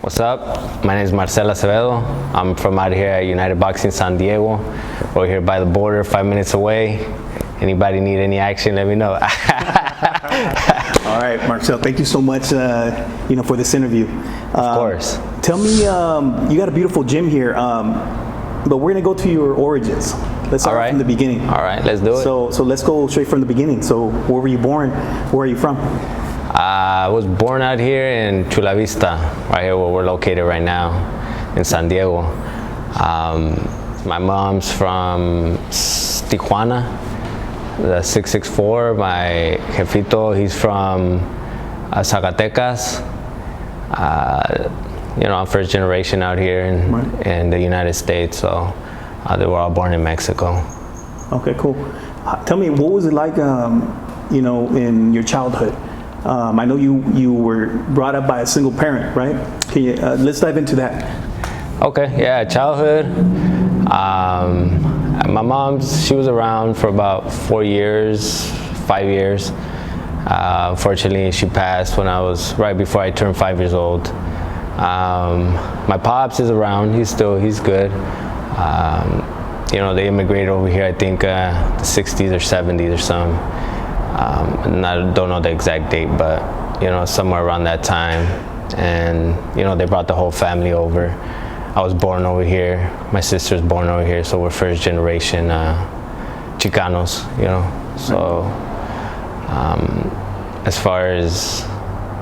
What's up? My name is Marcel Acevedo. I'm from out here at United Boxing San Diego. We're here by the border, 5 minutes away. Anybody need any action, let me know. All right, Marcel, thank you so much for this interview. Of course. Tell me, you got a beautiful gym here, but we're going to go to your origins. Let's start from the beginning. All right, let's do it. So let's go straight from the beginning. So where were you born? Where are you from? I was born out here in Chula Vista, right here where we're located right now in San Diego. My mom's from Tijuana, the 664. My jefito, he's from Zacatecas. I'm first generation out here in the United States, so they were all born in Mexico. Okay, cool. Tell me, what was it like, in your childhood? I know you were brought up by a single parent, right? Can you, let's dive into that. Okay, yeah, childhood. My mom, she was around for about 5 years. Unfortunately, she passed when I was right before I turned 5 years old. My pops is around. He's good. They immigrated over here, I think, the 60s or 70s or something. And I don't know the exact date, but somewhere around that time. And they brought the whole family over. I was born over here. My sister's born over here, so we're first generation Chicanos. So as far as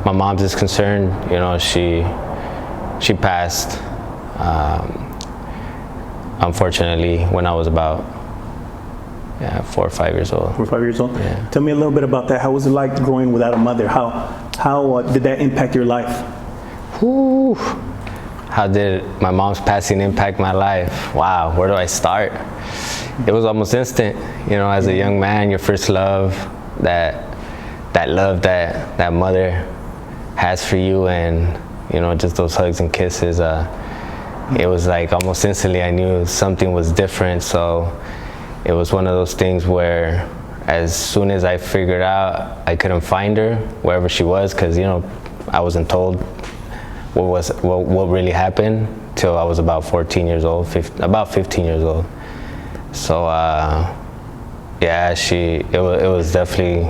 my mom's is concerned, she passed unfortunately when I was about 4 or 5 years old. 4 or 5 years old? Yeah. Tell me a little bit about that. How was it like growing without a mother? How did that impact your life? Whew. How did my mom's passing impact my life? Wow, where do I start? It was almost instant. As a young man, your first love, that love that mother has for you, and just those hugs and kisses. It was like almost instantly I knew something was different. So it was one of those things where as soon as I figured out I couldn't find her wherever she was, because I wasn't told what really happened till I was about 14 years old, about 15 years old. So it was definitely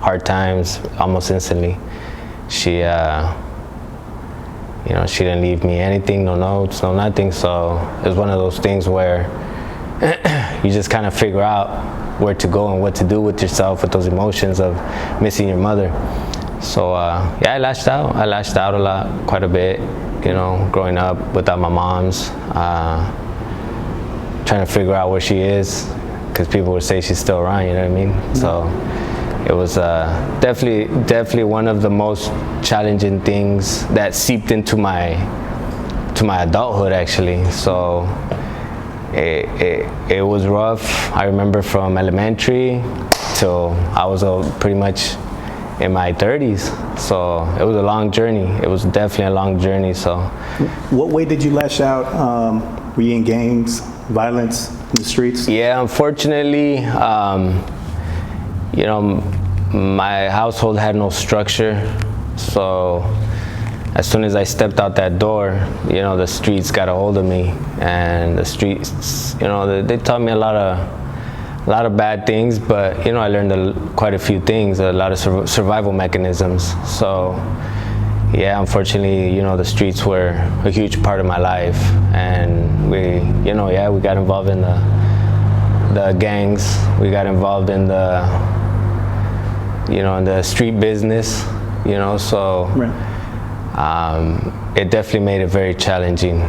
hard times almost instantly. She didn't leave me anything, no notes, no nothing. So it was one of those things where you just kind of figure out where to go and what to do with yourself with those emotions of missing your mother. So I lashed out. I lashed out a lot, quite a bit, growing up without my mom's, trying to figure out where she is, because people would say she's still around, you know what I mean? So it was definitely one of the most challenging things that seeped into my adulthood, actually. So it was rough. I remember from elementary till I was pretty much in my 30s. So it was a long journey. It was definitely a long journey. So, what way did you lash out? Were you in gangs, violence in the streets? Yeah, unfortunately, my household had no structure. So as soon as I stepped out that door, the streets got a hold of me, and the streets, they taught me a lot of bad things, but I learned quite a few things, a lot of survival mechanisms. So yeah, unfortunately, the streets were a huge part of my life, and we got involved in the gangs. We got involved in in the street business, so. Right. It definitely made it very challenging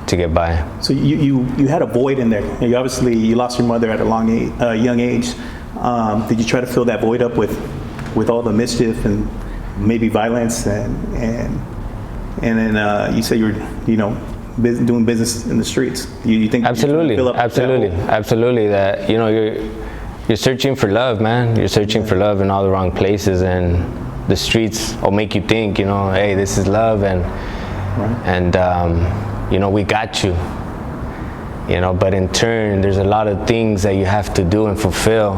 to get by. So you had a void in there. You lost your mother at a young age. Did you try to fill that void up with all the mischief and maybe violence and then you say you were doing business in the streets? You think absolutely, absolutely that you're searching for love, man. You're searching for love in all the wrong places, and the streets will make you think, hey, this is love, and we got you. But in turn, there's a lot of things that you have to do and fulfill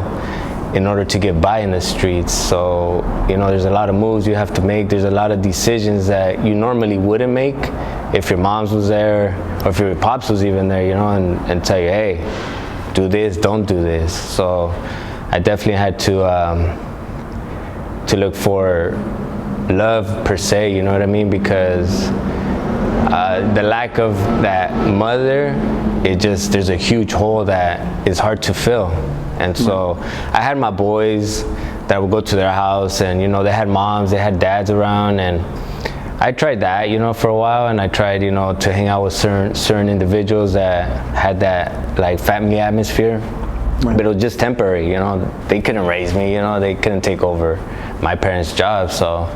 in order to get by in the streets. So, you know, there's a lot of moves you have to make. There's a lot of decisions that you normally wouldn't make if your mom's was there, or if your pops was even there, you know, and tell you, hey, do this, don't do this. So I definitely had to look for love per se, you know what I mean? Because the lack of that mother, there's a huge hole that is hard to fill. And so I had my boys that would go to their house, and, you know, they had moms, they had dads around, and I tried that, you know, for a while, and I tried, you know, to hang out with certain individuals that had that, like, family atmosphere. Right. But it was just temporary, you know. They couldn't raise me, you know. They couldn't take over my parents' job. So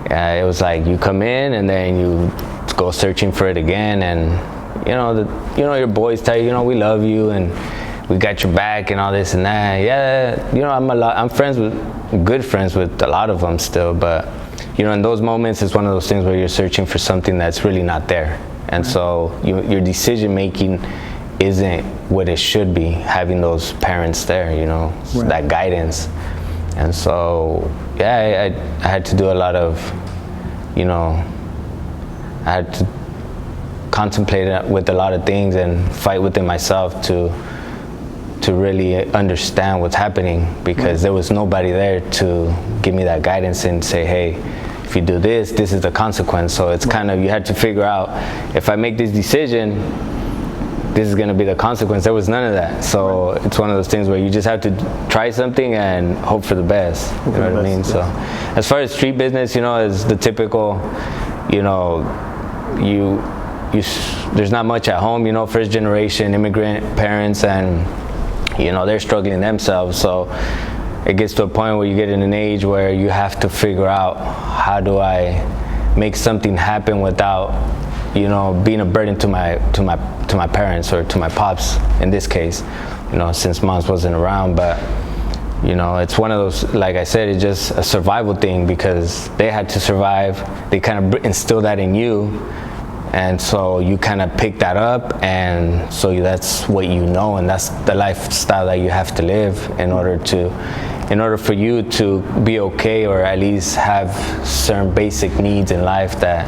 it was like you come in and then you go searching for it again. And, you know, your boys tell you, you know, we love you and we got your back and all this and that. Yeah, you know, I'm good friends with a lot of them still. But, you know, in those moments, it's one of those things where you're searching for something that's really not there. And so your decision making isn't what it should be, having those parents there, you know, that guidance. And so, yeah, I had to do a lot of, you know, I had to contemplate with a lot of things and fight within myself to really understand what's happening, because there was nobody there to give me that guidance and say, hey, if you do this, this is the consequence. So it's kind of, you had to figure out, if I make this decision, this is going to be the consequence. There was none of that. So it's one of those things where you just have to try something and hope for the best. You know what I mean? So as far as street business, you know, is the typical, you know, there's not much at home, you know, first generation immigrant parents, and, you know, they're struggling themselves. So it gets to a point where you get in an age where you have to figure out, how do I make something happen without, you know, being a burden to my parents, or to my pops in this case, you know, since moms wasn't around. But, you know, it's one of those, like I said, it's just a survival thing, because they had to survive. They kind of instill that in you, and so you kind of pick that up, and so that's what you know, and that's the lifestyle that you have to live in order for you to be okay, or at least have certain basic needs in life that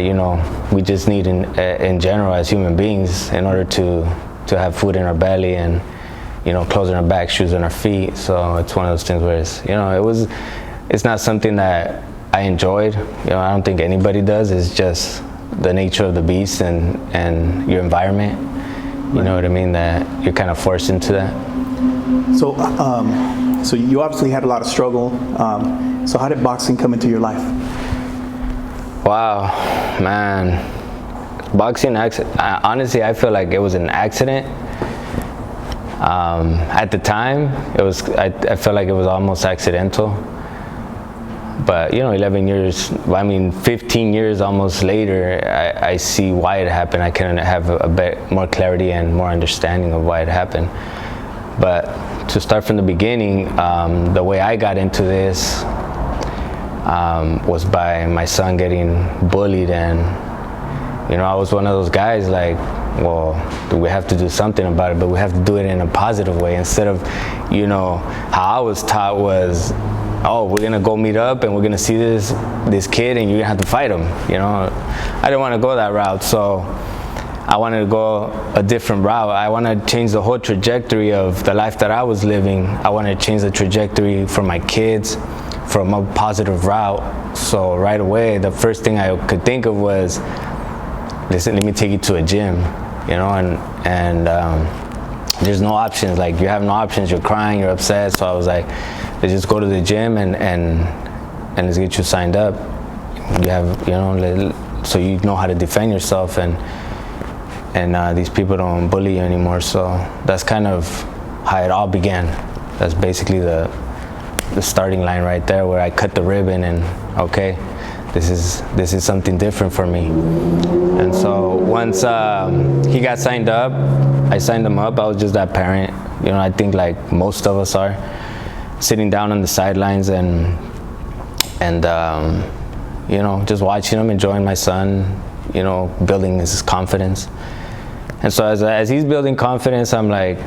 you know, we just need in general as human beings, in order to have food in our belly, and, you know, clothes on our back, shoes on our feet. So it's one of those things where it's, you know, it's not something that I enjoyed. You know, I don't think anybody does. It's just the nature of the beast and your environment. You know what I mean? That you're kind of forced into that. So, so you obviously had a lot of struggle. So how did boxing come into your life? Wow, man. Boxing, honestly, I feel like it was an accident. At the time, I felt like it was almost accidental. But, you know, 15 years almost later, I see why it happened. I can have a bit more clarity and more understanding of why it happened. But to start from the beginning, the way I got into this was by my son getting bullied. And, you know, I was one of those guys like, well, we have to do something about it, but we have to do it in a positive way, instead of, you know, how I was taught was, oh, we're gonna go meet up and we're gonna see this kid and you're gonna have to fight him. You know, I didn't want to go that route, so I wanted to go a different route. I wanted to change the whole trajectory of the life that I was living. I wanted to change the trajectory for my kids from a positive route. So right away, the first thing I could think of was, listen, let me take you to a gym, you know, and there's no options. Like, you have no options. You're crying, you're upset. So I was like, let's just go to the gym and let's get you signed up. You have, you know, so you know how to defend yourself, and these people don't bully you anymore. So that's kind of how it all began. That's basically the starting line right there, where I cut the ribbon and, okay, this is something different for me. And so once he got signed up, I signed him up. I was just that parent, you know, I think like most of us are, sitting down on the sidelines and you know, just watching him, enjoying my son, you know, building his confidence. And so as he's building confidence, I'm like,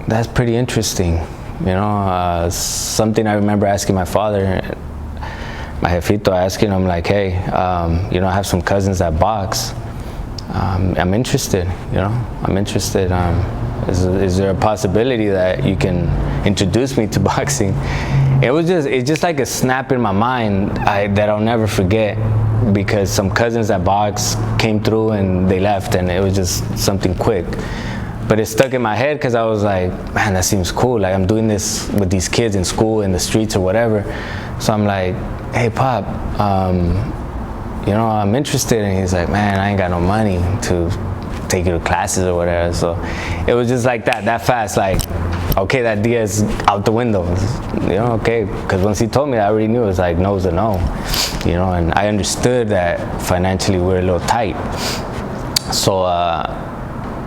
that's pretty interesting. You know, something I remember asking my father, my jefito, asking him like, hey, you know, I have some cousins that box. I'm interested, you know, I'm interested. Is there a possibility that you can introduce me to boxing? It's just like a snap in my mind that I'll never forget, because some cousins that box came through and they left, and it was just something quick. But it stuck in my head because I was like, man, that seems cool. Like, I'm doing this with these kids in school, in the streets or whatever. So I'm like, hey, Pop, you know, I'm interested. And he's like, man, I ain't got no money to take you to classes or whatever. So it was just like that fast, like, okay, that idea is out the window, you know, okay. Because once he told me, I already knew it was like no's a no, you know, and I understood that financially we're a little tight. So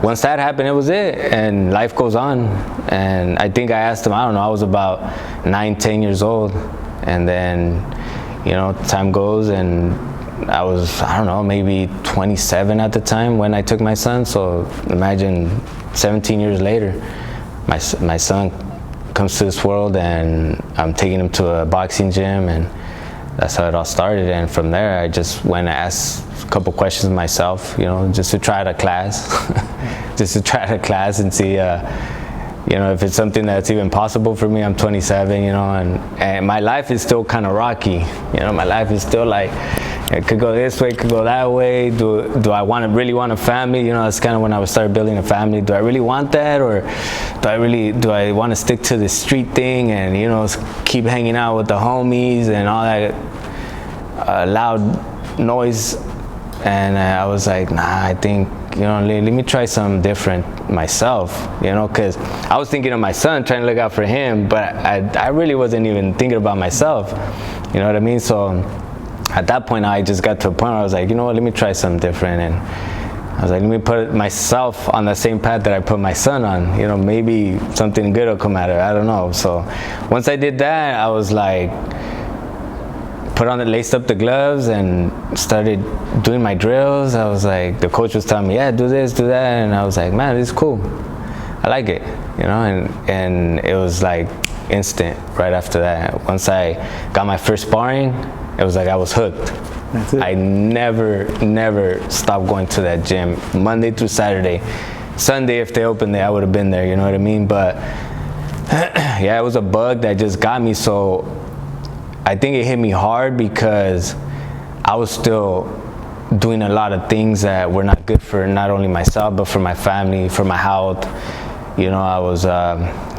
once that happened, it was it, and life goes on. And I think I asked him, I don't know, I was about 9-10 years old, and then, you know, time goes, and I was, I don't know, maybe 27 at the time when I took my son. So imagine 17 years later, my son comes to this world, and I'm taking him to a boxing gym, and that's how it all started. And from there, I just went and asked a couple questions myself, you know, just to try the class, and see, you know, if it's something that's even possible for me. I'm 27, you know, and my life is still kind of rocky. You know, my life is still like, it could go this way, it could go that way. Do I really want a family? You know, that's kind of when I started building a family. Do I really want that, or do I want to stick to the street thing and, you know, keep hanging out with the homies and all that loud noise? And I was like, nah, I think, you know, let me try something different myself, you know, because I was thinking of my son, trying to look out for him, but I really wasn't even thinking about myself, you know what I mean? So at that point, I just got to a point where I was like, you know what, let me try something different. And I was like, let me put myself on the same path that I put my son on, you know, maybe something good will come out of it, I don't know. So once I did that, I was like, laced up the gloves and started doing my drills. I was like, the coach was telling me, yeah, do this, do that. And I was like, man, this is cool. I like it, you know, and it was like instant right after that. Once I got my first sparring, it was like I was hooked. That's it. I never stopped going to that gym, Monday through Saturday. Sunday, if they opened there, I would have been there, you know what I mean? But yeah, it was a bug that just got me. So I think it hit me hard because I was still doing a lot of things that were not good for not only myself, but for my family, for my health. You know, I was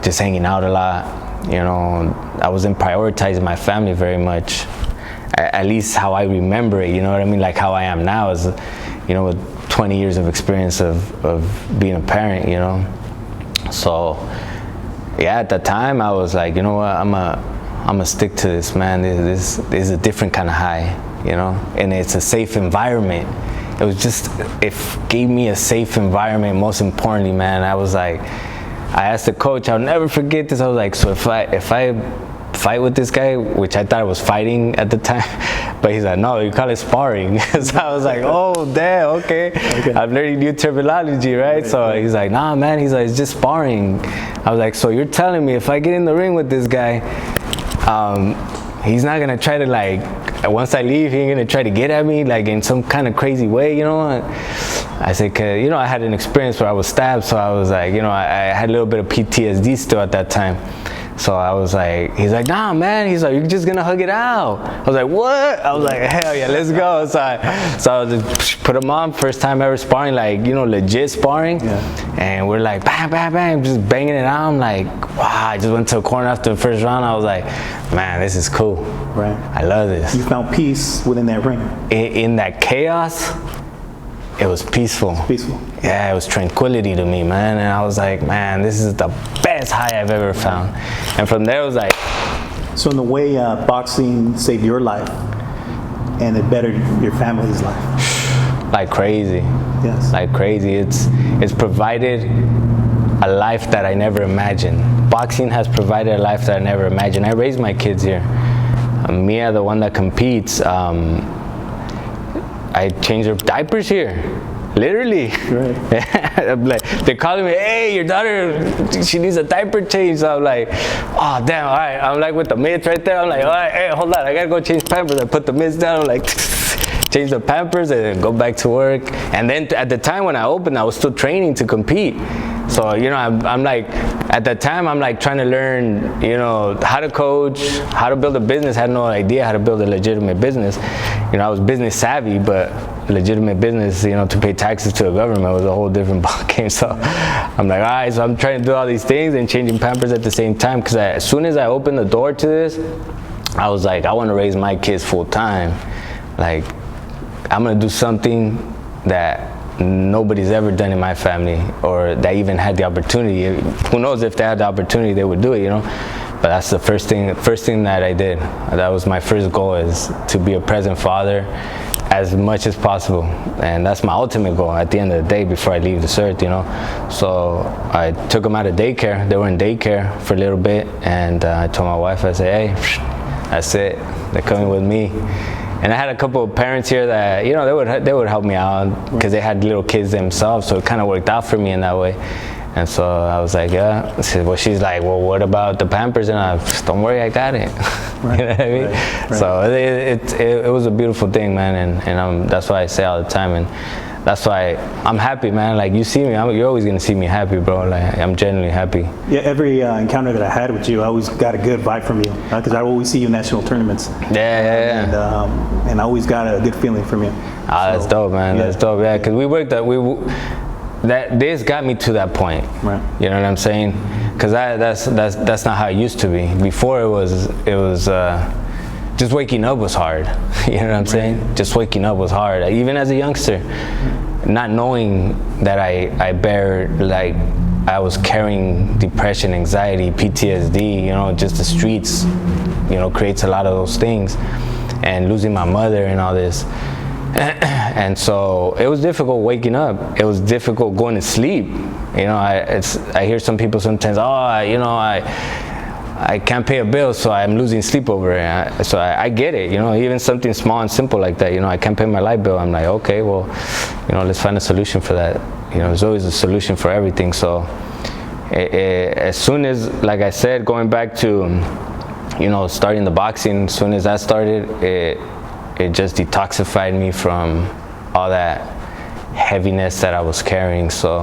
just hanging out a lot. You know, I wasn't prioritizing my family very much, at least how I remember it, you know what I mean? Like how I am now is, you know, with 20 years of experience of being a parent, you know? So, yeah, at that time, I was like, you know what, I'm gonna stick to this, man. This is a different kind of high, you know, and it's a safe environment. It gave me a safe environment. Most importantly, man, I was like, I asked the coach, I'll never forget this. I was like, so if I fight with this guy, which I thought I was fighting at the time, but he's like, no, you call it sparring. So I was like, oh, damn, okay. I'm learning new terminology, right? So he's like, nah, man, he's like, it's just sparring. I was like, so you're telling me if I get in the ring with this guy, he's not gonna try to, like, once I leave, he ain't gonna try to get at me like in some kind of crazy way, you know? I said, cause, you know, I had an experience where I was stabbed, so I was like, you know, I had a little bit of PTSD still at that time. So I was like, he's like, nah, man. He's like, you're just gonna hug it out. I was like, what? I was like, hell yeah, let's go. So I just put him on, first time ever sparring, like, you know, legit sparring. Yeah. And we're like, bang, bang, bang, just banging it out. I'm like, wow, I just went to a corner after the first round. I was like, man, this is cool. Right. I love this. You found peace within that ring. In that chaos, it was peaceful. It's peaceful. Yeah, it was tranquility to me, man. And I was like, man, this is the best high I've ever found. And from there, it was like. So in the way boxing saved your life and it bettered your family's life. Like crazy. Yes. Like crazy. It's provided a life that I never imagined. Boxing has provided a life that I never imagined. I raised my kids here. Mia, the one that competes, I change their diapers here. Literally. Right. I'm like, they're calling me, hey, your daughter, she needs a diaper change. So I'm like, oh, damn, all right. I'm like with the mitts right there. I'm like, all right, hey, hold on. I got to go change Pampers. I put the mitts down. I'm like, change the Pampers and go back to work. And then at the time when I opened, I was still training to compete. So, you know, I'm like, at that time, I'm like trying to learn, you know, how to coach, how to build a business. I had no idea how to build a legitimate business. You know, I was business savvy, but legitimate business, you know, to pay taxes to the government was a whole different ballgame. So I'm like, all right, so I'm trying to do all these things and changing Pampers at the same time. Because as soon as I opened the door to this, I was like, I want to raise my kids full time. Like, I'm going to do something that nobody's ever done in my family, or that even had the opportunity. Who knows, if they had the opportunity, they would do it, you know. But that's the first thing that I did. That was my first goal, is to be a present father as much as possible. And that's my ultimate goal at the end of the day before I leave this earth, you know. So I took them out of daycare. They were in daycare for a little bit, and I told my wife, I said, hey, that's it. They're coming with me. And I had a couple of parents here that, you know, they would help me out because they had little kids themselves, so it kind of worked out for me in that way. And so I was like, yeah. Well, she's like, well, what about the Pampers? And I, don't worry, I got it. Right. You know what I mean? Right. So it was a beautiful thing, man. And that's why I say all the time. And that's why I'm happy, man. Like, you see me, you're always gonna see me happy, bro. Like, I'm genuinely happy. Yeah, every encounter that I had with you, I always got a good vibe from you, because I always see you in national tournaments. Yeah. And I always got a good feeling from you. That's dope, man. Yeah. That's dope. Yeah, because we worked that this got me to that point. Right. You know what I'm saying? Because that's not how it used to be. Before it was just waking up was hard. You know what I'm saying? Just waking up was hard. Even as a youngster, not knowing that I bear, like, I was carrying depression, anxiety, PTSD, you know, just the streets, you know, creates a lot of those things. And losing my mother and all this. And so it was difficult waking up. It was difficult going to sleep. You know, I hear some people sometimes, I can't pay a bill, so I'm losing sleep over it. So I get it, you know, even something small and simple like that, you know, I can't pay my light bill. I'm like, okay, well, you know, let's find a solution for that. You know, there's always a solution for everything. So as soon as, like I said, going back to, you know, starting the boxing, as soon as that started, it just detoxified me from all that heaviness that I was carrying. So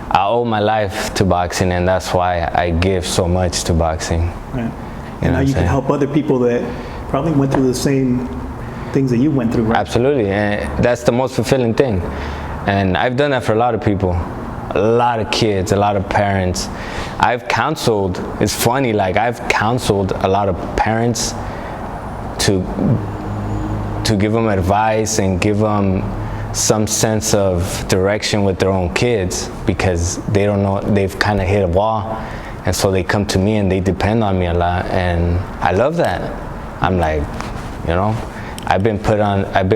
I owe my life to boxing, and that's why I give so much to boxing. Right. And now you can help other people that probably went through the same things that you went through, right? Absolutely, and that's the most fulfilling thing. And I've done that for a lot of people, a lot of kids, a lot of parents. I've counseled, it's funny, like I've counseled a lot of parents to give them advice and give them some sense of direction with their own kids, because they don't know, they've kind of hit a wall, and so they come to me and they depend on me a lot, and I love that. I'm like, you know, I've been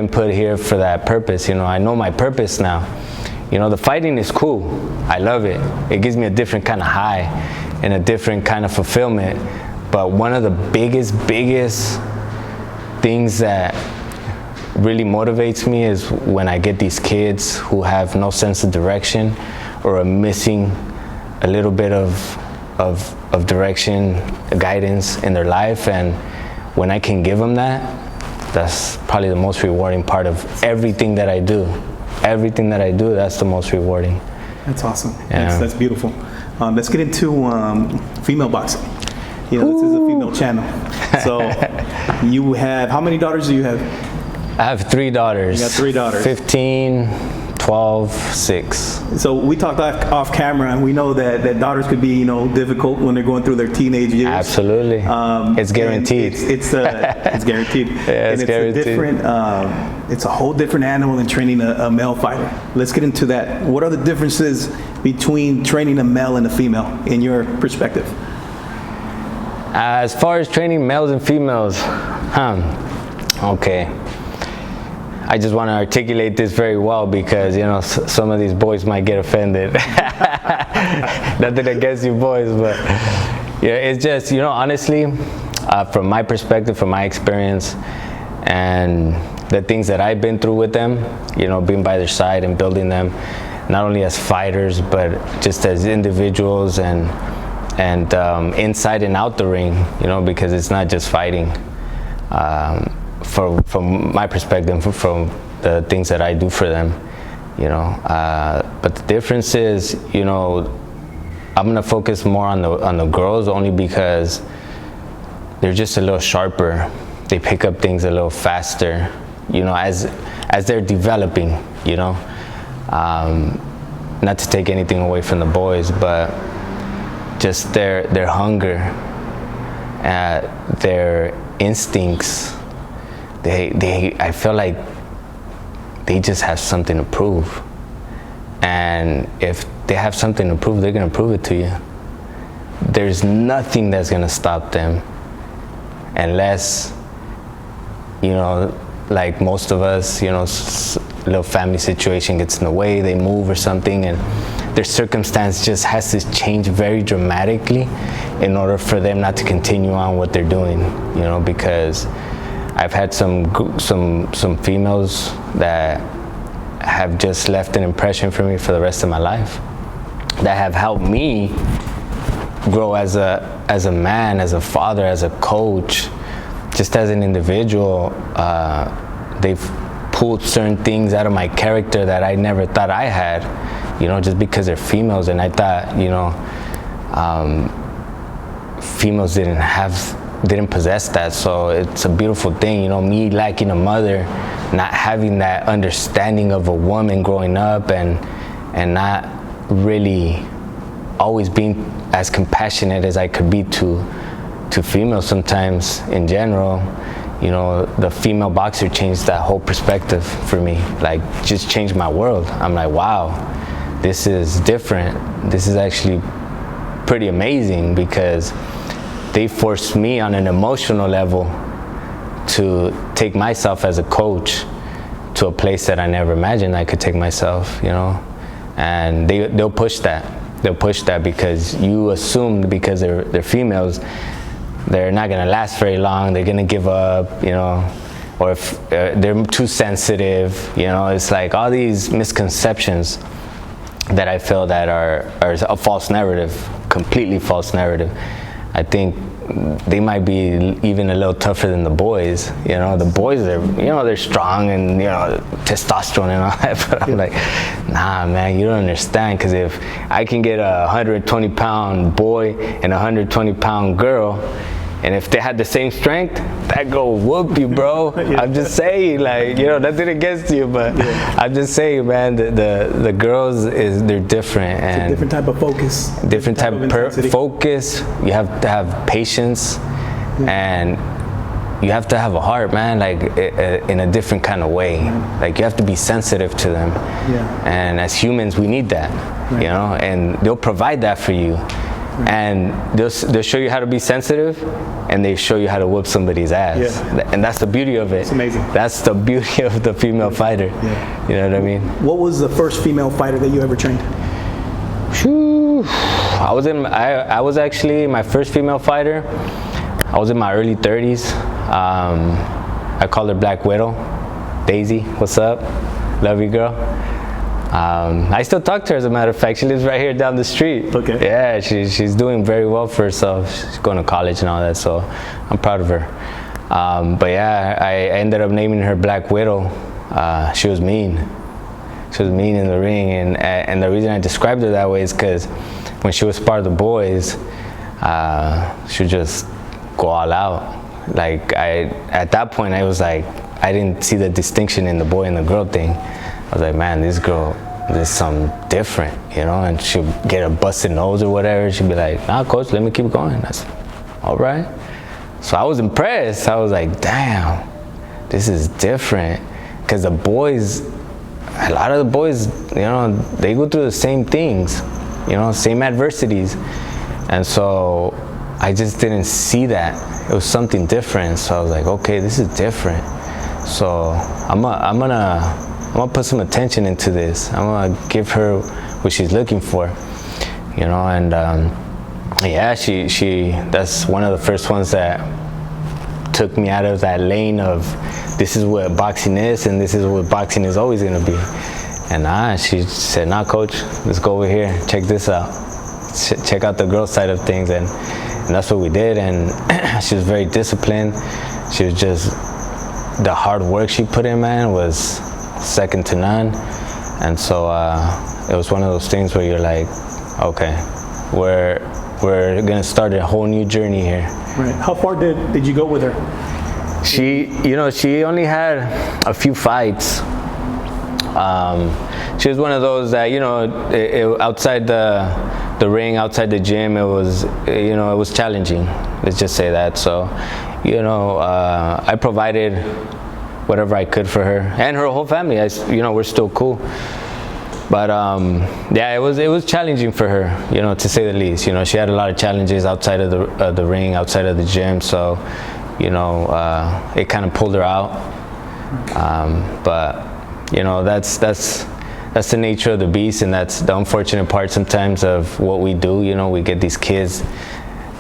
put here for that purpose. You know, I know my purpose now. You know, the fighting is cool. I love it. It gives me a different kind of high and a different kind of fulfillment. But one of the biggest things that really motivates me is when I get these kids who have no sense of direction or are missing a little bit of direction, guidance in their life, and when I can give them that, that's probably the most rewarding part of everything that I do. Everything that I do, that's the most rewarding. That's awesome. Yeah. That's beautiful. Let's get into female boxing. You know, this is a female channel. So you have, how many daughters do you have? I have 3 daughters. You got 3 daughters. 15, 12, 6. So we talked off camera, and we know that daughters could be, you know, difficult when they're going through their teenage years. Absolutely. It's guaranteed. It's guaranteed. Yeah, it's guaranteed. It's a whole different animal than training a male fighter. Let's get into that. What are the differences between training a male and a female in your perspective? As far as training males and females, okay. I just want to articulate this very well, because, you know, some of these boys might get offended. Nothing against you boys, but yeah, it's just, you know, honestly, from my perspective, from my experience, and the things that I've been through with them, you know, being by their side and building them, not only as fighters, but just as individuals and inside and out the ring, you know, because it's not just fighting. From my perspective, from the things that I do for them, you know. But the difference is, you know, I'm gonna focus more on the girls only because they're just a little sharper. They pick up things a little faster, you know, as they're developing, you know. Not to take anything away from the boys, but just their hunger, their instincts. I feel like they just have something to prove, and if they have something to prove, they're gonna prove it to you. There's nothing that's gonna stop them, unless, you know, like most of us, you know, little family situation gets in the way, they move or something, and their circumstance just has to change very dramatically in order for them not to continue on what they're doing, you know, because I've had some females that have just left an impression for me for the rest of my life, that have helped me grow as a man, as a father, as a coach, just as an individual. They've pulled certain things out of my character that I never thought I had, you know, just because they're females, and I thought, you know, females didn't possess that. So it's a beautiful thing, you know, me lacking a mother, not having that understanding of a woman growing up, and not really always being as compassionate as I could be to females sometimes in general. You know, the female boxer changed that whole perspective for me, like just changed my world. I'm like, wow, this is different. This is actually pretty amazing, because they forced me on an emotional level to take myself as a coach to a place that I never imagined I could take myself, you know. And they'll push that. They'll push that because you assume because they're females, they're not gonna last very long, they're gonna give up, you know, or if they're too sensitive, you know. It's like all these misconceptions that I feel that are a false narrative, completely false narrative. I think they might be even a little tougher than the boys, you know. The boys, they're strong and, you know, testosterone and all that, but I'm like, nah, man, you don't understand, because if I can get a 120-pound boy and a 120-pound girl, and if they had the same strength, that girl will whoop you, bro. Yeah. I'm just saying, like, you know, nothing against you, but yeah. I'm just saying, man, the girls, they're different. And it's a different type of focus. Different type of focus. You have to have patience, yeah. And you have to have a heart, man, like in a different kind of way. Yeah. Like you have to be sensitive to them. Yeah. And as humans, we need that, right. You know, and they'll provide that for you. And they'll show you how to be sensitive, and they show you how to whoop somebody's ass. Yeah. And that's the beauty of it. It's amazing. That's the beauty of the female fighter. Yeah. You know what I mean? What was the first female fighter that you ever trained? Whew. I was actually my first female fighter. I was in my early 30s. I called her Black Widow. Daisy, what's up? Love you, girl. I still talk to her, as a matter of fact. She lives right here down the street. Okay. Yeah, she's doing very well for herself. She's going to college and all that, so I'm proud of her. But yeah, I ended up naming her Black Widow. She was mean. She was mean in the ring, and the reason I described her that way is because when she was part of the boys, she would just go all out. Like at that point, I was like, I didn't see the distinction in the boy and the girl thing. I was like, man, this girl, there's something different, you know. And she'll get a busted nose or whatever. She'll be like, nah, coach, let me keep going. I said, all right. So I was impressed. I was like, damn, this is different. Because the boys, a lot of the boys, you know, they go through the same things, you know, same adversities. And so I just didn't see that. It was something different. So I was like, okay, this is different. So I'm gonna put some attention into this. I'm gonna give her what she's looking for, you know. And yeah, she that's one of the first ones that took me out of that lane of this is what boxing is and this is what boxing is always going to be. And she said, nah, coach, let's go over here, check this out, check out the girl side of things. And that's what we did. And she was very disciplined. She was just, the hard work she put in, man, was second to none. And so it was one of those things where you're like, okay, we're gonna start a whole new journey here. Right. How far did you go with her? She only had a few fights. She was one of those that, outside the ring, outside the gym, it was challenging. Let's just say that. So, I provided whatever I could for her and her whole family. We're still cool. But it was challenging for her, to say the least. She had a lot of challenges outside of the ring, outside of the gym. So, it kind of pulled her out. But that's the nature of the beast, and that's the unfortunate part sometimes of what we do. We get these kids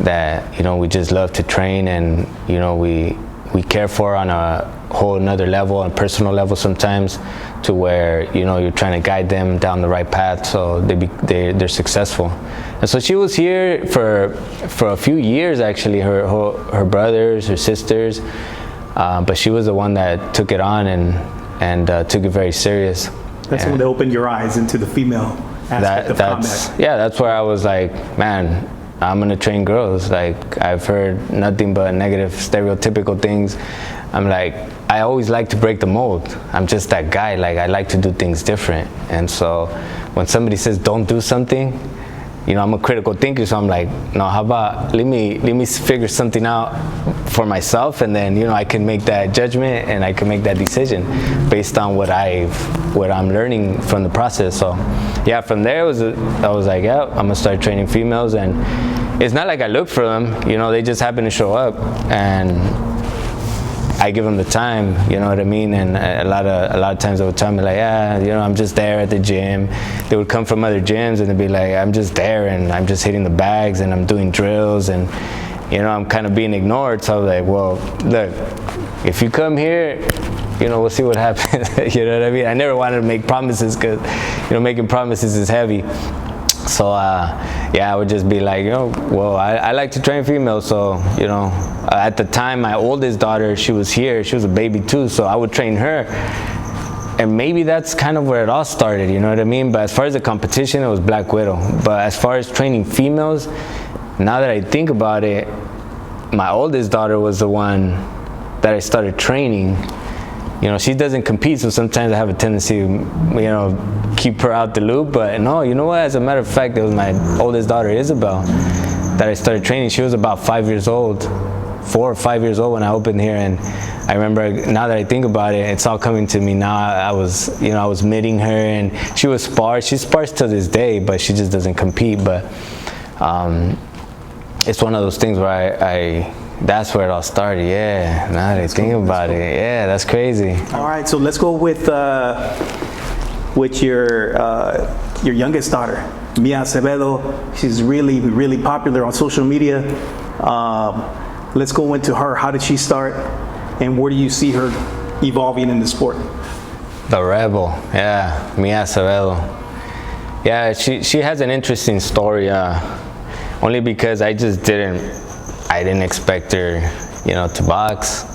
that we just love to train, and we care for on a whole another level, on a personal level sometimes, to where you're trying to guide them down the right path so they're successful. And so she was here for a few years actually. Her brothers, her sisters, but she was the one that took it on and took it very serious. That's when they opened your eyes into the female aspect of combat. Yeah, that's where I was like, man, I'm gonna train girls. Like, I've heard nothing but negative, stereotypical things. I'm like, I always like to break the mold. I'm just that guy. Like, I like to do things different. And so when somebody says don't do something, I'm a critical thinker, so I'm like, no, how about let me figure something out for myself, and then I can make that judgment and I can make that decision based on what I'm learning from the process. So yeah, from there I was like, yeah, I'm gonna start training females. And it's not like I look for them, they just happen to show up, and I give them the time, you know what I mean? And a lot of times they would tell me like, yeah, I'm just there at the gym. They would come from other gyms and they'd be like, I'm just there and I'm just hitting the bags and I'm doing drills, and I'm kind of being ignored. So I was like, well, look, if you come here, we'll see what happens. You know what I mean? I never wanted to make promises because, making promises is heavy. So I would just be like, well, I like to train females, so at the time my oldest daughter, she was here, she was a baby too, so I would train her, and maybe that's kind of where it all started, you know what I mean? But as far as the competition, it was Black Widow. But as far as training females, now that I think about it, my oldest daughter was the one that I started training. She doesn't compete, so sometimes I have a tendency to, keep her out the loop. But no, you know what? As a matter of fact, it was my oldest daughter, Isabel, that I started training. She was about 5 years old, 4 or 5 years old when I opened here. And I remember, now that I think about it, it's all coming to me now. I was mitting her, and she was spars. She spars to this day, but she just doesn't compete. But it's one of those things where that's where it all started. Yeah, now that I think about it, yeah, that's crazy. All right, so let's go with your youngest daughter, Mia Acevedo. She's really, really popular on social media. Let's go into her. How did she start, and where do you see her evolving in the sport? The rebel, yeah, Mia Acevedo. Yeah, she has an interesting story. Only because I didn't expect her, to box.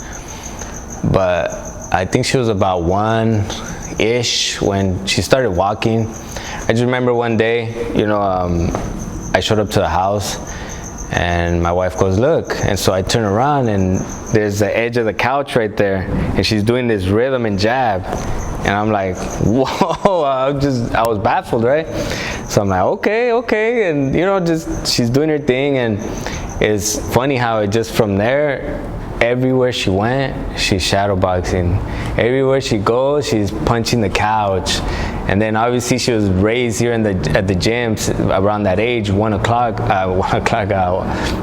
But I think she was about 1-ish when she started walking. I just remember one day, I showed up to the house and my wife goes, look. And so I turn around and there's the edge of the couch right there, and she's doing this rhythm and jab. And I'm like, whoa, I was baffled, right? So I'm like, okay. And she's doing her thing. And it's funny how it just from there, everywhere she went, she's shadowboxing. Everywhere she goes, she's punching the couch. And then obviously she was raised here at the gym around that age, 1 o'clock,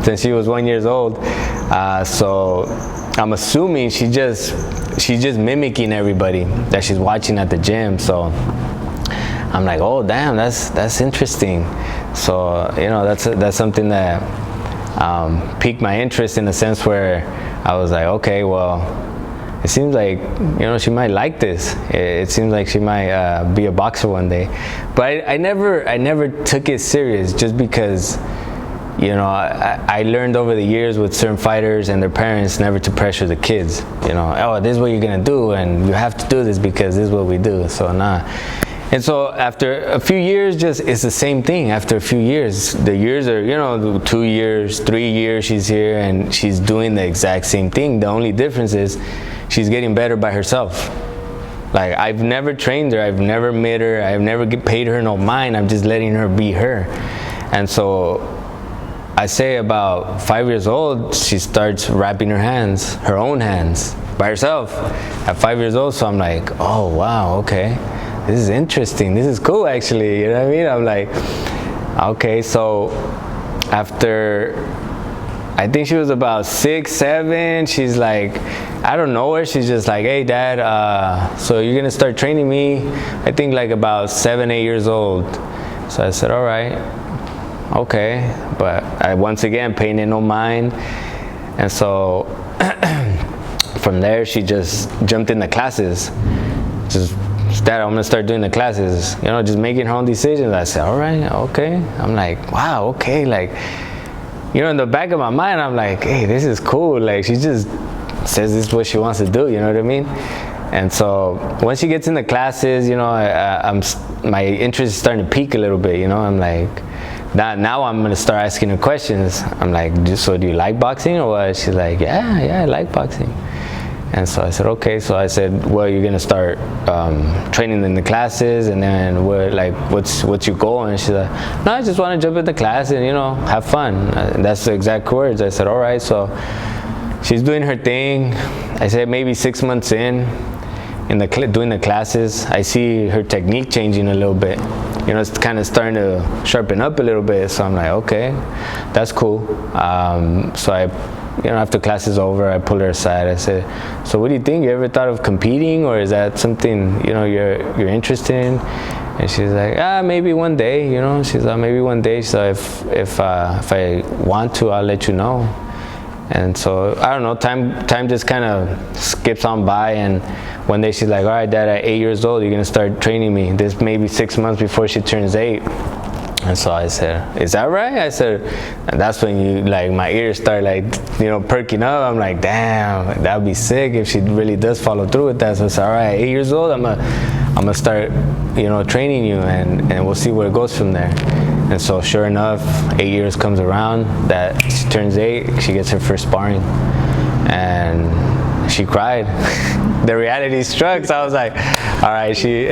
since she was 1 year old. So I'm assuming she's just mimicking everybody that she's watching at the gym. So I'm like, oh damn, that's interesting. So that's something that piqued my interest in the sense where I was like, okay, well, it seems like, she might like this. It seems like she might be a boxer one day. But I never took it serious, just because, I learned over the years with certain fighters and their parents never to pressure the kids. Oh, this is what you're gonna do, and you have to do this because this is what we do. So nah. And so after a few years, it's the same thing. After a few years, the years are, 2 years, 3 years she's here, and she's doing the exact same thing. The only difference is she's getting better by herself. Like, I've never trained her, I've never met her, I've never paid her no mind. I'm just letting her be her. And so I say about 5 years old, she starts wrapping her own hands by herself at 5 years old. So I'm like, oh wow, okay. This is interesting. This is cool, actually. You know what I mean? I'm like, okay. So after, I think she was about 6, 7, she's like, I don't know her. She's just like, hey, Dad, so you're gonna start training me? I think like about 7, 8 years old. So I said, all right, okay. But I once again paying it no mind. And so from there, she just jumped in the classes. Dad, I'm gonna start doing the classes, just making her own decisions. I said, all right, okay. I'm like, wow, okay. Like, in the back of my mind, I'm like, hey, this is cool. Like, she just says this is what she wants to do, you know what I mean? And so once she gets in the classes, my interest is starting to peak a little bit, I'm like, now I'm gonna start asking her questions. I'm like, so do you like boxing or what? She's like, yeah, I like boxing. And so I said, okay. So I said, well, you're gonna start training in the classes, and then what's your goal? And she's like, no, I just want to jump in the class and have fun. That's the exact words. I said, all right. So she's doing her thing. I said maybe 6 months in doing the classes, I see her technique changing a little bit. It's kind of starting to sharpen up a little bit. So I'm like, okay, that's cool. So I, after class is over, I pulled her aside. I said, so what do you think? You ever thought of competing, or is that something, you're interested in? And she's like, maybe one day, She's like, maybe one day. So if I want to, I'll let you know. And so, I don't know, time just kind of skips on by, and one day she's like, all right, Dad, at 8 years old, you're gonna start training me. This may be 6 months before she turns 8. And so I said, is that right? I said, and that's when my ears start perking up. I'm like, damn, that'd be sick if she really does follow through with that. So I said, all right, 8 years old, I'm gonna start, training you, and we'll see where it goes from there. And so sure enough, 8 years comes around, that she turns 8, she gets her first sparring, and she cried. The reality struck. So I was like, all right, she's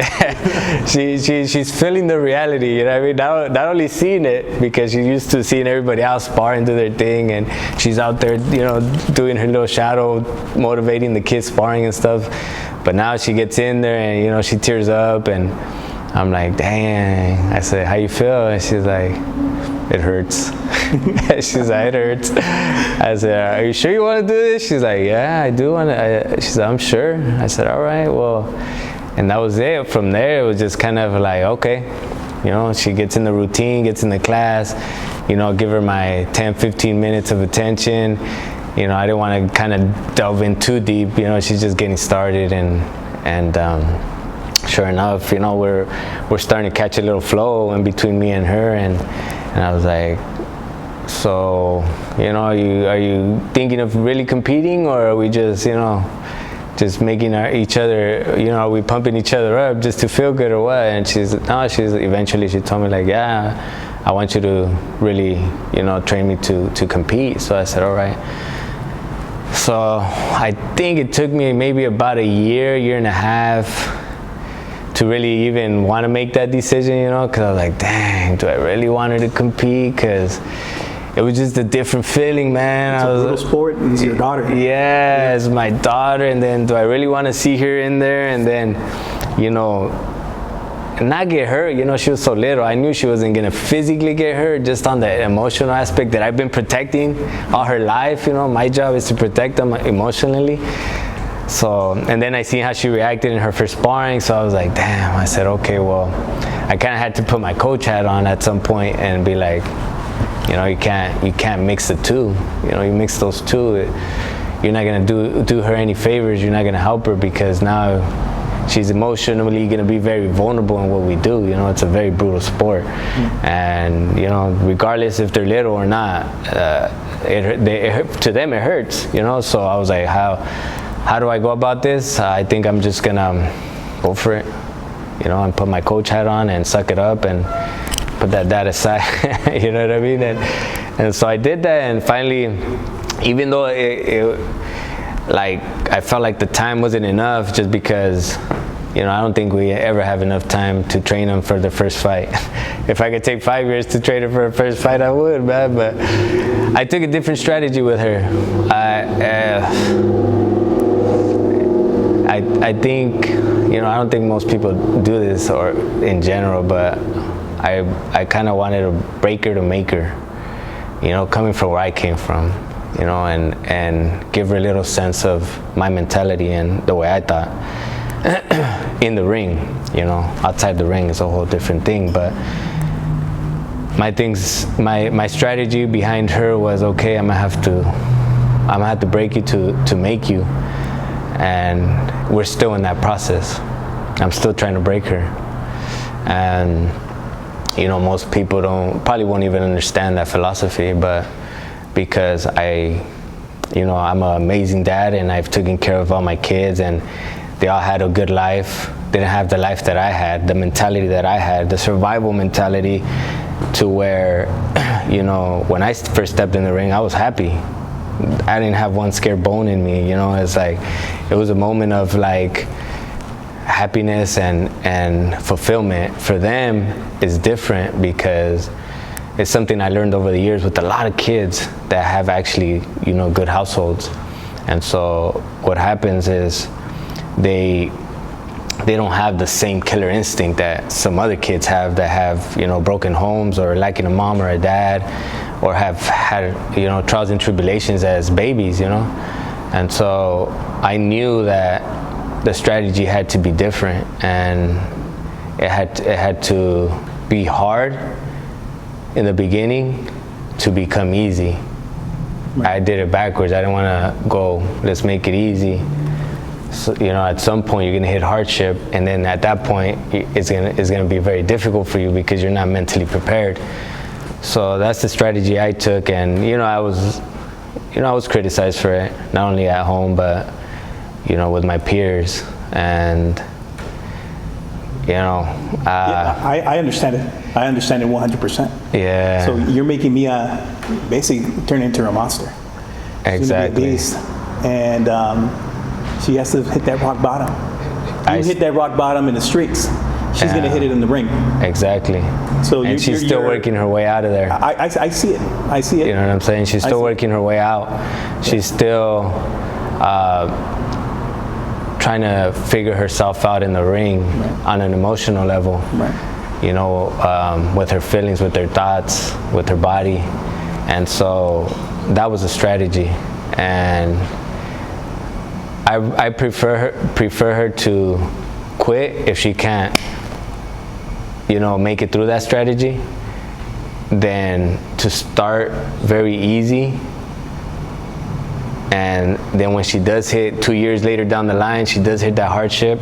feeling the reality, you know what I mean? Not only seeing it, because she's used to seeing everybody else spar and do their thing, and she's out there, doing her little shadow, motivating the kids sparring and stuff. But now she gets in there and, she tears up, and I'm like, dang. I said, how you feel? And she's like, it hurts. She's like, it hurts. I said, are you sure you want to do this? She's like, yeah, I do want to. She said, I'm sure. I said, all right, well. And that was it. From there, it was just kind of like, okay. She gets in the routine, gets in the class, give her my 10, 15 minutes of attention. I didn't want to kind of delve in too deep. She's just getting started, and sure enough, we're starting to catch a little flow in between me and her, and I was like, so, are you thinking of really competing, or are we just, just making each other, are we pumping each other up just to feel good or what? And eventually she told me like, yeah, I want you to really, train me to compete. So I said, all right. So I think it took me maybe about a year and a half to really even want to make that decision, because I was like, dang, do I really want her to compete? Because it was just a different feeling, man. It's a brutal sport, and it's your daughter. Yeah, it's my daughter, and then do I really want to see her in there? And then, not get hurt. She was so little. I knew she wasn't gonna physically get hurt, just on the emotional aspect that I've been protecting all her life. My job is to protect them emotionally. So, and then I seen how she reacted in her first sparring, so I was like, damn. I said, okay, well, I kind of had to put my coach hat on at some point and be like, you can't mix the two. You mix those two, you're not gonna do her any favors. You're not gonna help her, because now she's emotionally gonna be very vulnerable in what we do. You know, it's a very brutal sport, and you know, regardless if they're little or not, to them it hurts. You know, so I was like, how do I go about this? I think I'm just gonna go for it. You know, and put my coach hat on and suck it up and put that dad aside. You know what I mean? And so I did that, and finally, even though like I felt like the time wasn't enough, just because, you know, I don't think we ever have enough time to train them for the first fight. If I could take 5 years to train her for her first fight, I would, man. But I took a different strategy with her. I think, you know, I don't think most people do this, or in general, but I kind of wanted to break her to make her, you know, coming from where I came from, you know, and give her a little sense of my mentality and the way I thought. In the ring, you know, outside the ring is a whole different thing, but my strategy behind her was, okay, I'm gonna have to break you to make you, and we're still in that process. I'm still trying to break her, and you know, most people probably won't even understand that philosophy, but because I'm an amazing dad, and I've taken care of all my kids, and they all had a good life. They didn't have the life that I had, the mentality that I had, the survival mentality, to where, you know, when I first stepped in the ring, I was happy. I didn't have one scared bone in me, you know. It's like, it was a moment of like happiness and fulfillment. For them, it's different, because it's something I learned over the years with a lot of kids that have actually, you know, good households. And so what happens is they don't have the same killer instinct that some other kids have, that have, you know, broken homes, or lacking a mom or a dad, or have had, you know, trials and tribulations as babies, you know. And so I knew that the strategy had to be different, and it had to be hard in the beginning to become easy. Right. I did it backwards. I didn't want to go, let's make it easy. So, you know, at some point you're gonna hit hardship, and then at that point it's gonna be very difficult for you, because you're not mentally prepared. So that's the strategy I took, and you know, I was criticized for it, not only at home, but you know, with my peers, and you know. I understand it. I understand it 100%. Yeah. So you're making me basically turn into a monster. Exactly. She's gonna be a beast, and she has to hit that rock bottom. You hit that rock bottom in the streets, she's gonna hit it in the ring. Exactly. So and she's still working her way out of there. I see it. I see it. You know what I'm saying? She's still working her way out. She's still trying to figure herself out in the ring, right, on an emotional level. Right. You know, with her feelings, with her thoughts, with her body. And so that was a strategy. And I prefer her to quit if she can't, you know, make it through that strategy, than to start very easy, and then when she does hit 2 years later down the line, she does hit that hardship,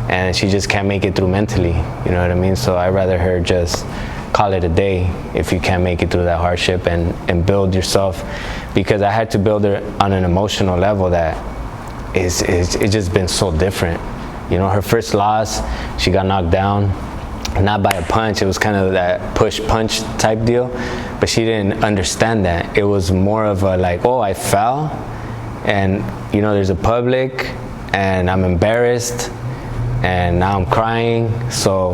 and she just can't make it through mentally. You know what I mean? So I'd rather her just call it a day if you can't make it through that hardship, and build yourself, because I had to build her on an emotional level that it's just been so different. You know, her first loss, she got knocked down, not by a punch. It was kind of that push punch type deal, but she didn't understand that. It was more of a like, oh, I fell, and you know, there's a public, and I'm embarrassed, and now I'm crying. So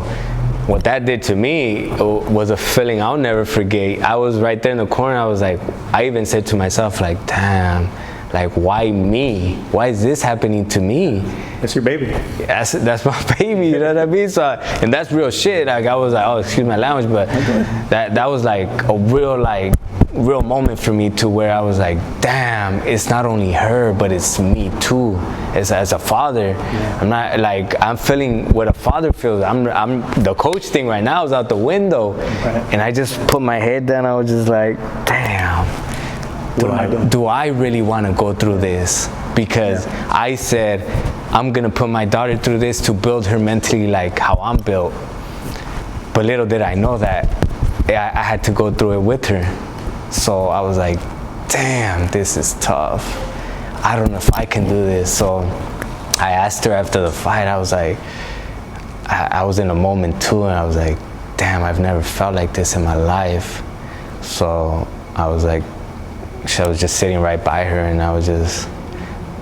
what that did to me was a feeling I'll never forget. I was right there in the corner. I was like, I even said to myself, like, damn, like, why me? Why is this happening to me? That's your baby. That's my baby, you know what I mean? So, and that's real shit. Like, I was like, oh, excuse my language, but that was like a real moment for me, to where I was like, damn, it's not only her, but it's me too. As a father, yeah. I'm not like, I'm feeling what a father feels. I'm the coach thing right now is out the window, right. And I just put my head down. I was just like, damn. What am I doing? Do I really want to go through this? Because I said, I'm going to put my daughter through this to build her mentally like how I'm built. But little did I know that I had to go through it with her. So I was like, damn, this is tough. I don't know if I can do this. So I asked her after the fight, I was like, I was in a moment too, and I was like, damn, I've never felt like this in my life. So I was like, I was just sitting right by her, and I was just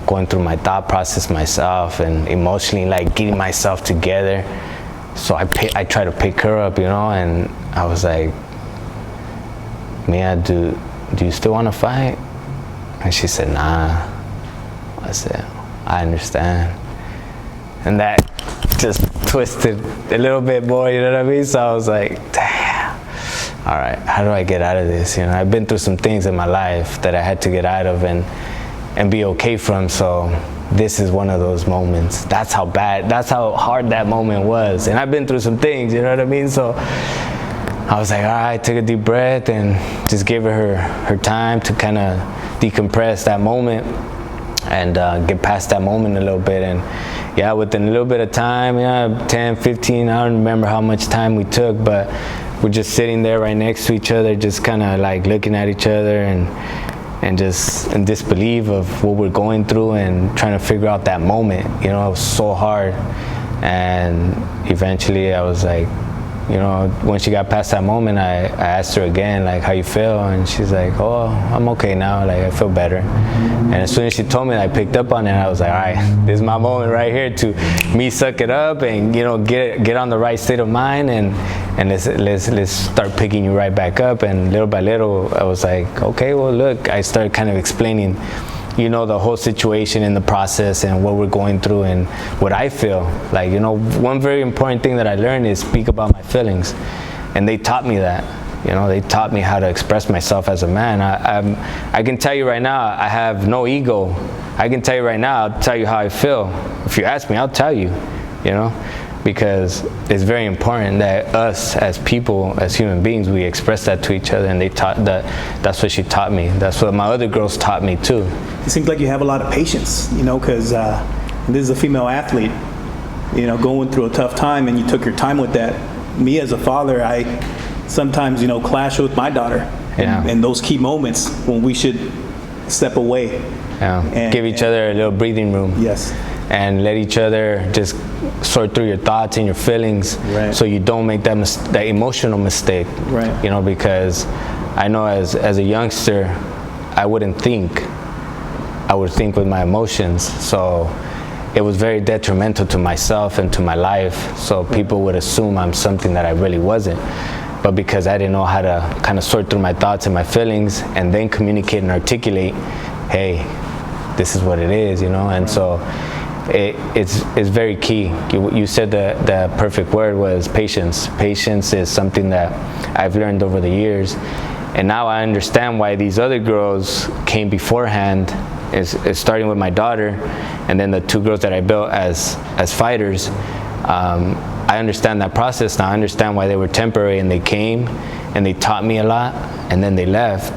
going through my thought process myself and emotionally like getting myself together. So I tried to pick her up, you know, and I was like, Mia, do you still want to fight? And she said, nah. I said, I understand. And that just twisted a little bit more, you know what I mean? So I was like, damn, all right, how do I get out of this? You know, I've been through some things in my life that I had to get out of and be okay from, so this is one of those moments. That's how hard that moment was. And I've been through some things, you know what I mean? So I was like, all right, take a deep breath and just give her time to kind of decompress that moment and get past that moment a little bit. And yeah, within a little bit of time, 10, 15, I don't remember how much time we took, but we're just sitting there right next to each other, just kind of like looking at each other and just in disbelief of what we're going through and trying to figure out that moment. You know, it was so hard. And eventually I was like, you know, when she got past that moment, I asked her again, like, how you feel? And she's like, oh, I'm okay now, like, I feel better. And as soon as she told me, I picked up on it, I was like, all right, this is my moment right here to me suck it up and, you know, get on the right state of mind and let's start picking you right back up. And little by little, I was like, okay, well, look, I started kind of explaining, you know, the whole situation in the process and what we're going through and what I feel. Like, you know, one very important thing that I learned is speak about my feelings. And they taught me that. You know, they taught me how to express myself as a man. I can tell you right now, I have no ego. I can tell you right now, I'll tell you how I feel. If you ask me, I'll tell you, you know, because it's very important that us as people, as human beings, we express that to each other. And they taught that. That's what she taught me. That's what my other girls taught me too. It seems like you have a lot of patience, you know, because this is a female athlete, you know, going through a tough time, and you took your time with that. Me as a father, I sometimes, you know, clash with my daughter in those key moments when we should step away. Yeah. And give each other a little breathing room. Yes. And let each other just sort through your thoughts and your feelings, so you don't make that emotional mistake. Right. You know, because I know as a youngster, I wouldn't think. I would think with my emotions. So it was very detrimental to myself and to my life. So people would assume I'm something that I really wasn't. But because I didn't know how to kind of sort through my thoughts and my feelings and then communicate and articulate, hey, this is what it is, you know? And so it's very key. You said the perfect word was patience. Patience is something that I've learned over the years. And now I understand why these other girls came beforehand, is starting with my daughter and then the two girls that I built as fighters. I understand that process now. I understand why they were temporary and they came and they taught me a lot and then they left.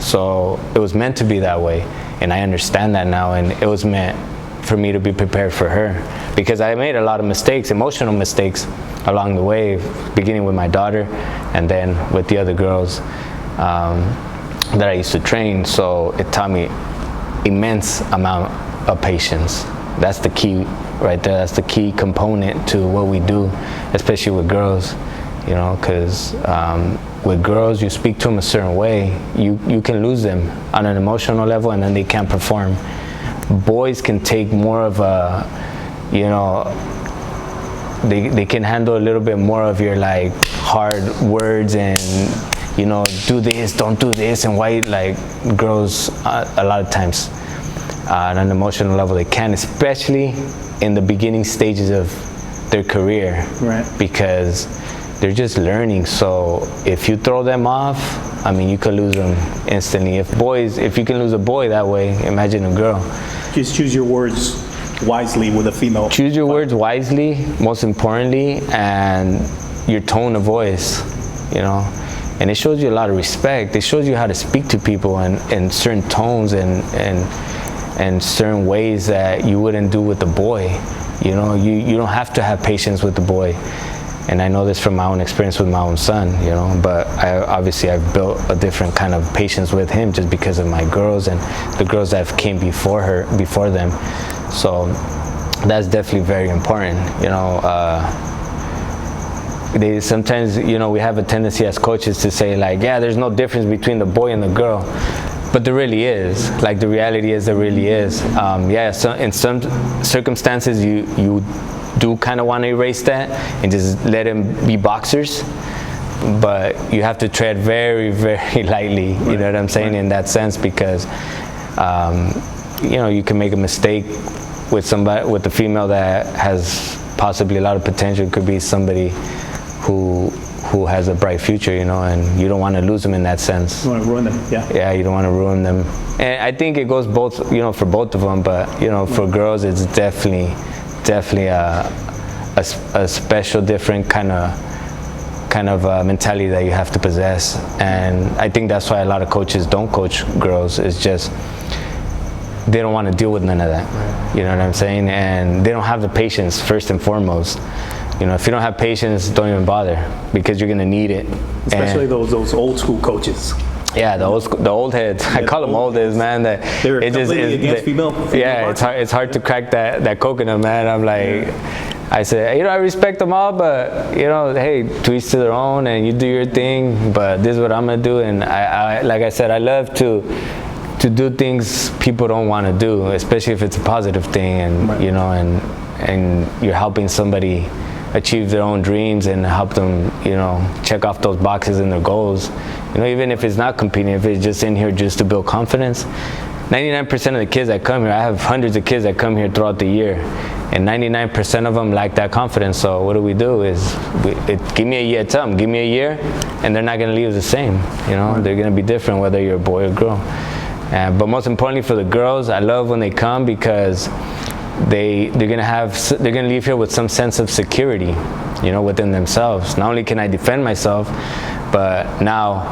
So it was meant to be that way. And I understand that now, and it was meant for me to be prepared for her, because I made a lot of mistakes, emotional mistakes along the way, beginning with my daughter and then with the other girls that I used to train. So it taught me immense amount of patience. That's the key right there. That's the key component to what we do, especially with girls, you know, because with girls, you speak to them a certain way, you can lose them on an emotional level and then they can't perform. Boys can take more of a, you know, they can handle a little bit more of your like hard words and, you know, do this, don't do this, and why, like, girls a lot of times on an emotional level they can, especially in the beginning stages of their career, right? Because they're just learning. So if you throw them off, I mean, you could lose them instantly. If you can lose a boy that way, imagine a girl. Just choose your words wisely with a female. Choose your words wisely, most importantly, and your tone of voice, you know. and it shows you a lot of respect. It shows you how to speak to people in certain tones and certain ways that you wouldn't do with the boy. You know, you don't have to have patience with the boy. And I know this from my own experience with my own son, you know, but I've built a different kind of patience with him just because of my girls and the girls that came before them. So that's definitely very important, you know. Sometimes, you know, we have a tendency as coaches to say like, yeah, there's no difference between the boy and the girl. But there really is. Like, the reality is there really is. So in some circumstances, you do kind of want to erase that and just let them be boxers, but you have to tread very, very lightly. You know what I'm saying? In that sense, because you know, you can make a mistake with the female that has possibly a lot of potential. It could be somebody who has a bright future, you know, and you don't want to lose them in that sense. You want to ruin them, yeah. Yeah, you don't want to ruin them. And I think it goes both, you know, for both of them, but, you know, for girls, it's definitely a special, different kind of mentality that you have to possess. And I think that's why a lot of coaches don't coach girls. It's just they don't want to deal with none of that. Right. You know what I'm saying? And they don't have the patience, first and foremost. You know, if you don't have patience, don't even bother, because you're gonna need it. Especially those old school coaches. Yeah, the old heads. I call them old heads, man. That they're completely against female. Yeah, it's hard to crack that coconut, man. I'm like, I say, you know, I respect them all, but, you know, hey, to each to their own, and you do your thing. But this is what I'm gonna do, and I like I said, I love to do things people don't want to do, especially if it's a positive thing, and right. You know, and you're helping somebody achieve their own dreams and help them, you know, check off those boxes and their goals. You know, even if it's not competing, if it's just in here just to build confidence. 99% of the kids that come here, I have hundreds of kids that come here throughout the year, and 99% of them lack that confidence. So what do is give me a year. Tell them, give me a year, and they're not going to leave the same. You know, they're going to be different whether you're a boy or girl. But most importantly for the girls, I love when they come, because they're gonna leave here with some sense of security, you know, within themselves. Not only can I defend myself, but now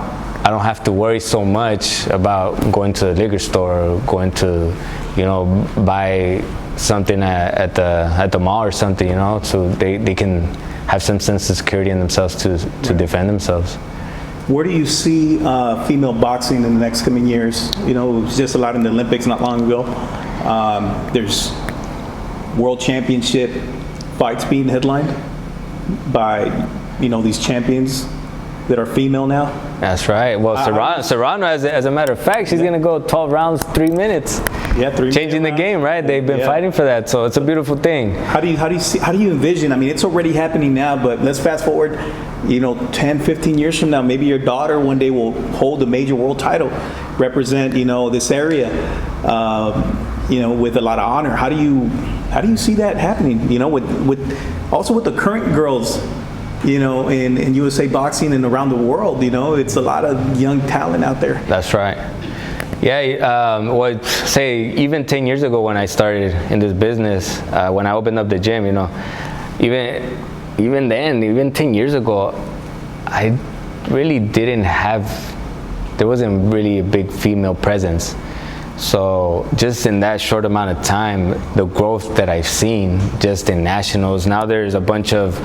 I don't have to worry so much about going to the liquor store or going to, you know, buy something at the mall or something, you know, so they can have some sense of security in themselves to defend themselves. Where do you see female boxing in the next coming years? You know, it was just a lot in the Olympics not long ago. There's World Championship fights being headlined by, you know, these champions that are female now. That's right. Well, Serrano, as a matter of fact, she's going to go 12 rounds, 3 minutes. Yeah, changing the game, right? They've been fighting for that, so it's a beautiful thing. How do you envision? I mean, it's already happening now, but let's fast forward, you know, 10, 15 years from now, maybe your daughter one day will hold a major world title, represent, you know, this area, you know, with a lot of honor. How do you see that happening? You know, with also with the current girls, you know, in USA boxing and around the world, you know, it's a lot of young talent out there. That's right. Yeah, well, say even 10 years ago when I started in this business, when I opened up the gym, you know, even then, even 10 years ago, I really there wasn't really a big female presence. So just in that short amount of time, the growth that I've seen just in nationals, now there's a bunch of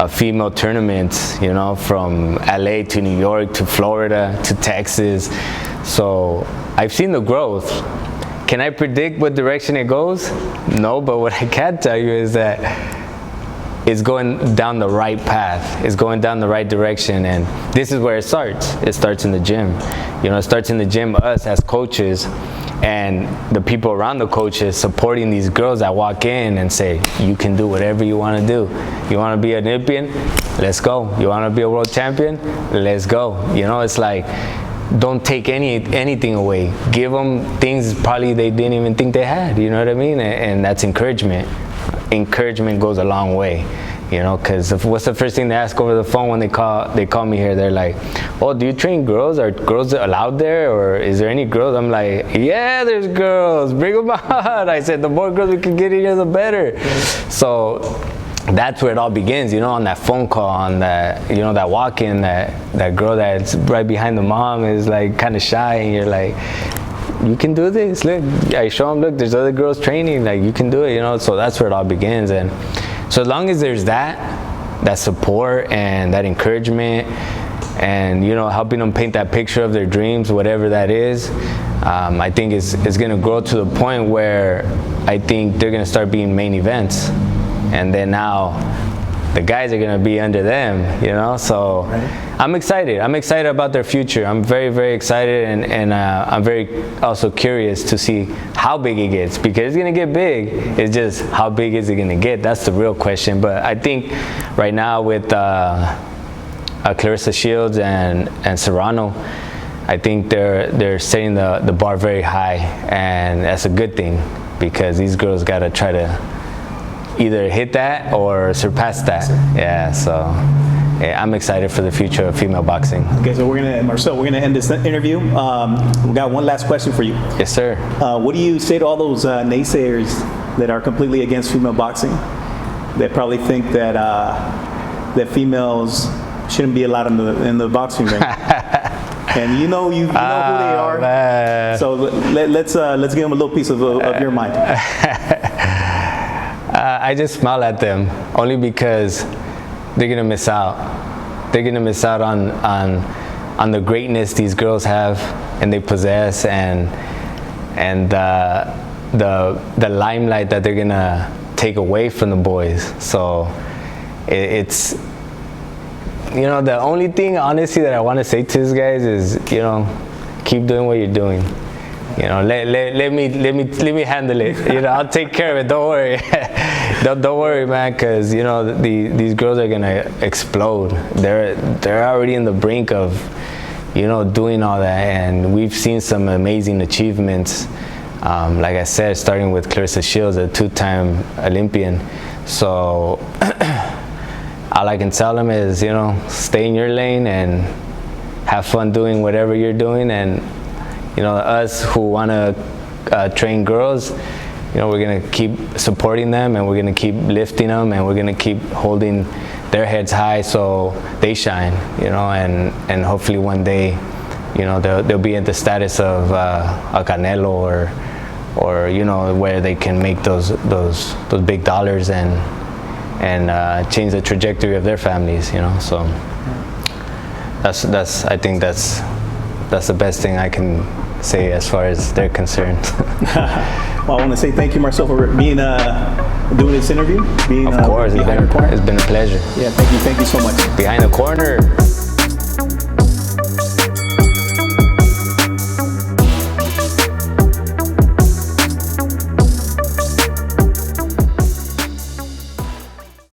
female tournaments, you know, from LA to New York to Florida to Texas. So I've seen the growth. Can I predict what direction it goes? No, but what I can tell you is that it's going down the right path. It's going down the right direction, and this is where it starts. It starts in the gym. You know, it starts in the gym, us as coaches, and the people around the coaches supporting these girls that walk in and say, you can do whatever you want to do. You want to be an Olympian? Let's go. You want to be a world champion? Let's go. You know, it's like, don't take anything away. Give them things probably they didn't even think they had. You know what I mean? And that's encouragement. Encouragement goes a long way, you know, because what's the first thing they ask over the phone when they call me here? They're like, oh, do you train girls? Are girls allowed there, or is there any girls? I'm like, yeah, there's girls, bring them out. I said, the more girls we can get in here, the better. So that's where it all begins, you know, on that phone call, on that, you know, that walk-in, that girl that's right behind the mom is like kind of shy, and you're like, you can do this. Look, I show them, look, there's other girls training, like you can do it, you know. So that's where it all begins. And so as long as there's that support and that encouragement, and you know, helping them paint that picture of their dreams, whatever that is, I think it's going to grow to the point where I think they're going to start being main events, and then now the guys are going to be under them, you know. So I'm excited about their future. I'm very, very excited, and I'm very also curious to see how big it gets, because it's going to get big. It's just how big is it going to get? That's the real question. But I think right now with Clarissa Shields and Serrano, I think they're setting the bar very high, and that's a good thing, because these girls got to try to either hit that or surpass that. Yeah, so yeah, I'm excited for the future of female boxing. Okay, so Marcel, we're gonna end this interview. We got one last question for you. Yes, sir. What do you say to all those naysayers that are completely against female boxing, that probably think that that females shouldn't be allowed in the boxing ring? And you know who they are. Man. So let's give them a little piece of your mind. I just smile at them, only because they're gonna miss out. They're gonna miss out on the greatness these girls have and they possess, and the limelight that they're gonna take away from the boys. So it's, you know, the only thing honestly that I want to say to these guys is, you know, keep doing what you're doing. You know, let me handle it. You know, I'll take care of it. Don't worry. Don't worry, man, because you know these girls are gonna explode. They're already in the brink of, you know, doing all that, and we've seen some amazing achievements. Like I said, starting with Clarissa Shields, a 2-time Olympian. So all I can tell them is, you know, stay in your lane and have fun doing whatever you're doing. And you know, us who want to train girls, you know, we're going to keep supporting them, and we're going to keep lifting them, and we're going to keep holding their heads high so they shine, you know, and hopefully one day, you know, they'll be at the status of a Canelo or you know, where they can make those big dollars and change the trajectory of their families, you know. So I think that's the best thing I can say as far as they're concerned. Well, I want to say thank you, Marcel, for being doing this interview. Of course, it's been a pleasure. Yeah, thank you so much. Behind the corner.